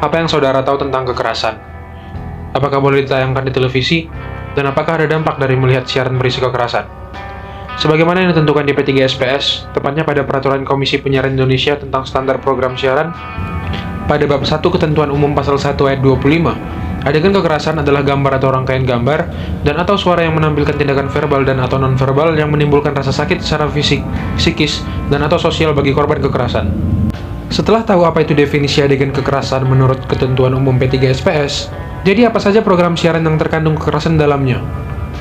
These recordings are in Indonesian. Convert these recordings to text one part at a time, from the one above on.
Apa yang saudara tahu tentang kekerasan? Apakah boleh ditayangkan di televisi? Dan apakah ada dampak dari melihat siaran berisi kekerasan? Sebagaimana yang ditentukan di P3SPS, tepatnya pada Peraturan Komisi Penyiaran Indonesia tentang Standar Program Siaran, pada bab 1 Ketentuan Umum Pasal 1 Ayat 25, adegan kekerasan adalah gambar atau rangkaian gambar dan atau suara yang menampilkan tindakan verbal dan atau non-verbal yang menimbulkan rasa sakit secara fisik, psikis, dan atau sosial bagi korban kekerasan. Setelah tahu apa itu definisi adegan kekerasan menurut Ketentuan Umum P3SPS, jadi apa saja program siaran yang terkandung kekerasan dalamnya?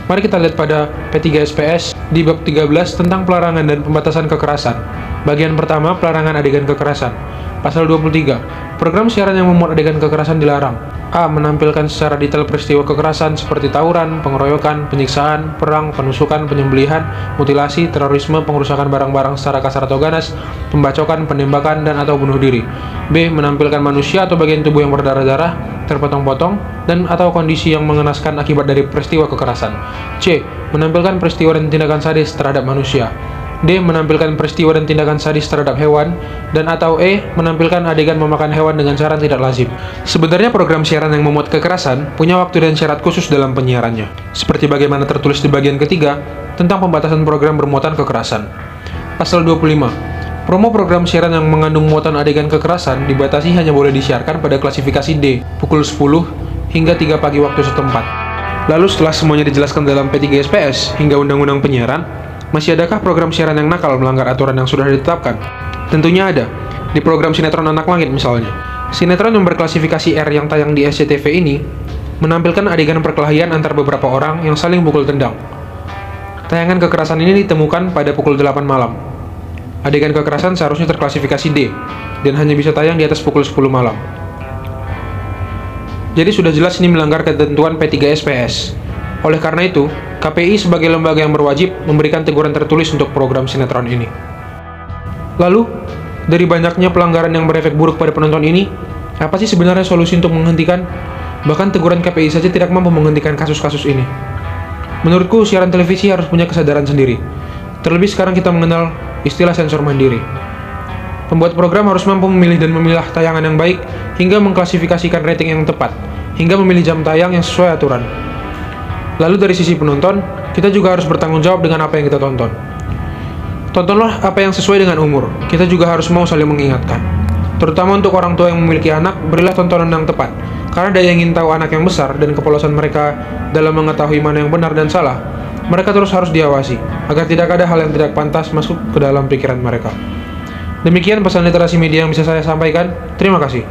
Mari kita lihat pada P3SPS di bab 13 tentang pelarangan dan pembatasan kekerasan. Bagian pertama, pelarangan adegan kekerasan. Pasal 23, program siaran yang memuat adegan kekerasan dilarang. A. Menampilkan secara detail peristiwa kekerasan seperti tawuran, pengeroyokan, penyiksaan, perang, penusukan, penyembelihan, mutilasi, terorisme, pengerusakan barang-barang secara kasar atau ganas, pembacokan, penembakan, dan atau bunuh diri. B. Menampilkan manusia atau bagian tubuh yang berdarah-darah, terpotong-potong, dan atau kondisi yang mengenaskan akibat dari peristiwa kekerasan. C. Menampilkan peristiwa dan tindakan sadis terhadap manusia. D. Menampilkan peristiwa dan tindakan sadis terhadap hewan, dan atau E. Menampilkan adegan memakan hewan dengan cara tidak lazim. Sebenarnya program siaran yang memuat kekerasan punya waktu dan syarat khusus dalam penyiarannya, seperti bagaimana tertulis di bagian ketiga tentang pembatasan program bermuatan kekerasan. Pasal 25. Promo program siaran yang mengandung muatan adegan kekerasan dibatasi hanya boleh disiarkan pada klasifikasi D, pukul 10 hingga 3 pagi waktu setempat. Lalu setelah semuanya dijelaskan dalam P3SPS hingga Undang-Undang Penyiaran, masih adakah program siaran yang nakal melanggar aturan yang sudah ditetapkan? Tentunya ada. Di program sinetron Anak Langit misalnya. Sinetron yang berklasifikasi R yang tayang di SCTV ini menampilkan adegan perkelahian antar beberapa orang yang saling pukul tendang. Tayangan kekerasan ini ditemukan pada pukul 8 malam. Adegan kekerasan seharusnya terklasifikasi D dan hanya bisa tayang di atas pukul 10 malam. Jadi sudah jelas ini melanggar ketentuan P3SPS. Oleh karena itu, KPI sebagai lembaga yang berwajib memberikan teguran tertulis untuk program sinetron ini. Lalu, dari banyaknya pelanggaran yang berefek buruk pada penonton ini, apa sih sebenarnya solusi untuk menghentikan? Bahkan teguran KPI saja tidak mampu menghentikan kasus-kasus ini. Menurutku, siaran televisi harus punya kesadaran sendiri. Terlebih sekarang kita mengenal istilah sensor mandiri. Pembuat program harus mampu memilih dan memilah tayangan yang baik, hingga mengklasifikasikan rating yang tepat, hingga memilih jam tayang yang sesuai aturan. Lalu dari sisi penonton, kita juga harus bertanggung jawab dengan apa yang kita tonton. Tontonlah apa yang sesuai dengan umur. Kita juga harus mau saling mengingatkan. Terutama untuk orang tua yang memiliki anak, berilah tontonan yang tepat. Karena daya ingin tahu anak yang besar dan kepolosan mereka dalam mengetahui mana yang benar dan salah, mereka terus harus diawasi, agar tidak ada hal yang tidak pantas masuk ke dalam pikiran mereka. Demikian pesan literasi media yang bisa saya sampaikan. Terima kasih.